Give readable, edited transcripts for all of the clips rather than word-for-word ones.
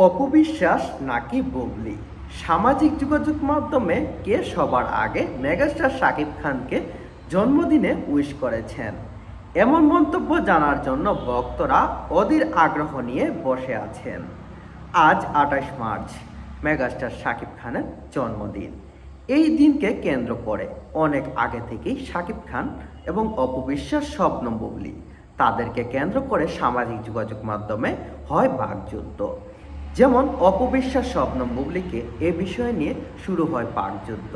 অপবিশ্বাস নাকি বুবলি? সামাজিক যোগাযোগ মাধ্যমে কে সবার আগে মেগাস্টার শাকিব খানকে জন্মদিনে উইশ করেছেন? এমন মন্তব্য জানার জন্য ভক্তরা অধীর আগ্রহ নিয়ে বসে আছেন। আজ ২৮ মার্চ, মেগাস্টার শাকিব খানের জন্মদিন। এই দিনকে কেন্দ্র করে অনেক আগে থেকেই শাকিব খান এবং অপবিশ্বাস, শবনম বুবলি তাদেরকে কেন্দ্র করে সামাজিক যোগাযোগ মাধ্যমে হয় বাকযুদ্ধ। যেমন অপবিশ্বাস, শবনম বুবলিকে এ বিষয় নিয়ে শুরু হয় বাকযুদ্ধ,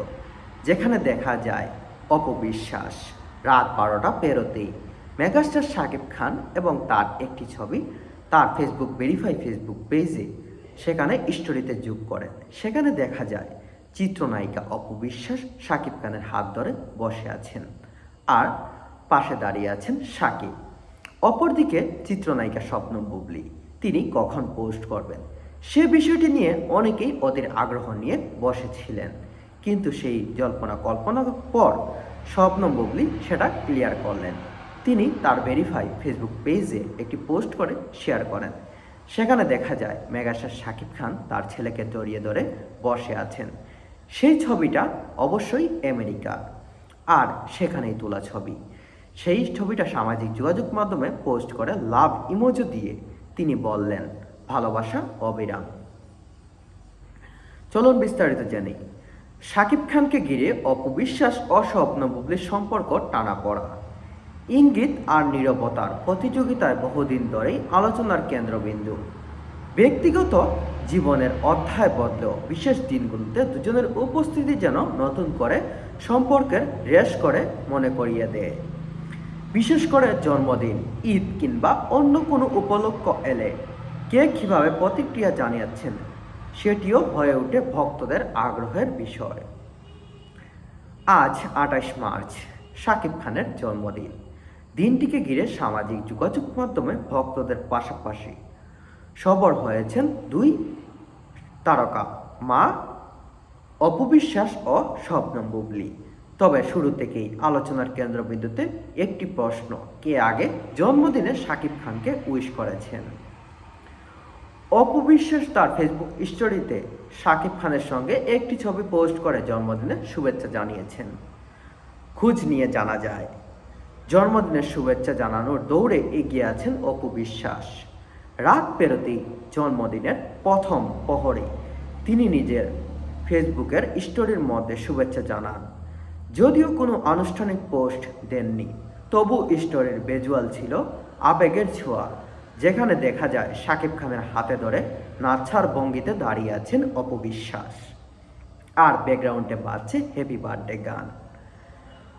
যেখানে দেখা যায় অপবিশ্বাস রাত ১২টা পেরোতেই মেগাস্টার শাকিব খান এবং তার একটি ছবি তার ভেরিফাই ফেসবুক পেজে সেখানে স্টোরিতে যোগ করেন। সেখানে দেখা যায় চিত্রনায়িকা অপবিশ্বাস শাকিব খানের হাত ধরে বসে আছেন, আর পাশে দাঁড়িয়ে আছেন শাকিব। অপরদিকে চিত্রনায়িকা শবনম বুবলি তিনি কখন পোস্ট করবেন সে বিষয়টি নিয়ে অনেকেই ওদের আগ্রহ নিয়ে বসেছিলেন, কিন্তু সেই জল্পনা কল্পনার পর শবনম বুবলি সেটা ক্লিয়ার করলেন। তিনি তার ভেরিফাই ফেসবুক পেজে একটি পোস্ট করে শেয়ার করেন। সেখানে দেখা যায় মেগাস্টার শাকিব খান তার ছেলেকে জড়িয়ে ধরে বসে আছেন। সেই ছবিটা অবশ্যই আমেরিকার, আর সেখানেই তোলা ছবি। সেই ছবিটা সামাজিক যোগাযোগ মাধ্যমে পোস্ট করে লাভ ইমোজি দিয়ে তিনি বললেন, ভালোবাসা অবিরাম। চলুন বিস্তারিত জানি। শাকিব খানকে ঘিরে অপবিশ্বাস ও শবনম বুবলির সম্পর্ক টানাপড়া, ইঙ্গিত আর নীরবতার প্রতিযোগিতায় বহুদিন ধরেই আলোচনার কেন্দ্রবিন্দু। ব্যক্তিগত জীবনের অধ্যায় বদলেও বিশেষ দিনগুলোতে দুজনের উপস্থিতি যেন নতুন করে সম্পর্কের রেশ করে মনে করিয়ে দেয়। বিশেষ করে জন্মদিন, ঈদ কিংবা অন্য কোনো উপলক্ষ এলে কে কীভাবে প্রতিক্রিয়া জানিয়েছেন সেটিও হয়ে ওঠে ভক্তদের আগ্রহের বিষয়। আজ ২৮ মার্চ, শাকিব খানের জন্মদিন। দিনটিকে ঘিরে সামাজিক যোগাযোগ মাধ্যমে ভক্তদের পাশাপাশি সরব হয়েছেন দুই তারকা, মা অপবিশ্বাস ও শবনম বুবলি। তবে শুরু থেকেই আলোচনার কেন্দ্রবিন্দুতে একটি প্রশ্ন, কে আগে জন্মদিনে শাকিব খানকে উইশ করেছেন? অপবিশ্বাস তার ফেসবুক স্টোরিতে শাকিব খানের সঙ্গে একটি ছবি পোস্ট করে জন্মদিনের শুভেচ্ছা জানিয়েছেন। খোঁজ নিয়ে জানা যায়, জন্মদিনের শুভেচ্ছা জানানোর দৌড়ে এগিয়ে আছেন অপবিশ্বাস। রাত পেরোতেই জন্মদিনের প্রথম প্রহরে তিনি নিজের ফেসবুকের স্টোরির মধ্যে শুভেচ্ছা জানান। যদিও কোনো আনুষ্ঠানিক পোস্ট দেননি, তবু স্টোরির ভিজুয়াল ছিল আবেগের ছোঁয়া, যেখানে দেখা যায় শাকিব খানের হাতে ধরে নাচ্ছার ভঙ্গিতে দাঁড়িয়ে আছেন অপবিশ্বাস, আর ব্যাকগ্রাউন্ডে বাজছে হ্যাপি বার্থডে গান।